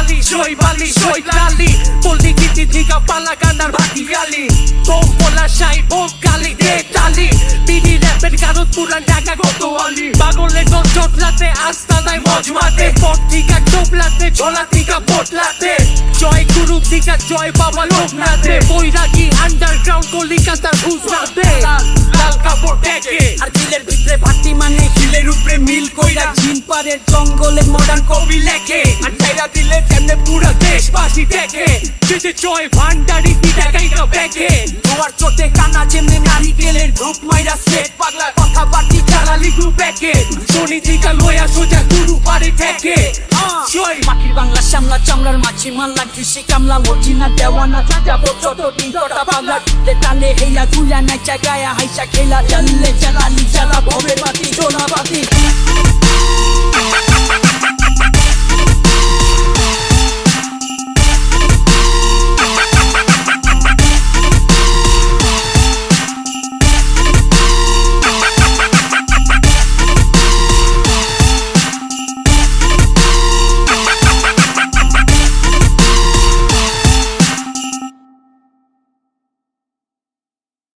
বালি জয় বালি জয় লালি পল্লী গীতি দিঘা পালা গান্ডার ভাটিয়ালি বোম পোলা সাই বোম কালি দে টালি বিডি র্যাপের কারণ পুরান ঢাকা গতওয়ালি পাগলের জটলাতে আস্তানায় মজমাতে পট দিঘা ডোবলাতে ঝোলা দিঘা পটলাতে জয় গুরু দিঘা জয় বাবা লোকনাথে বৈরাগী আন্ডারগ্রাউন্ড কলিকাতার গুজরাতে লাল কাপড় দেখে আর দিলের ভিতরে ভাটি মানে হিলের উপরে মিল কইরা জিন পারের জঙ্গলে মডার্ন কবি লেখে আর ছাইরা দিলে তেমনে পুরো দেশবাসী দেখে যেতে জয় ভান্ডারি দিটা গাইরা ব্যাগে তোমার চোটে কানা যেমনি নারিকেলের ধূপ মাইরা সেট পাগলা কথা বাটি চালালি গ্রুপ ব্যাগে শনি দিকা লয়া সোজা গুরু পারে ঠেকে জয় মাটির বাংলা শ্যামলা চামড়ার মাছি মাল্লা কৃষি কামলা মর্জিনা দেওয়ানা যাবো ছোট দিন কটা বাংলা তালে হেলা গুলা নাচা গায়া হাইসা খেলা জ্বাললে জ্বালালি জ্বালা ভবে বাতি ঝোলা বাতি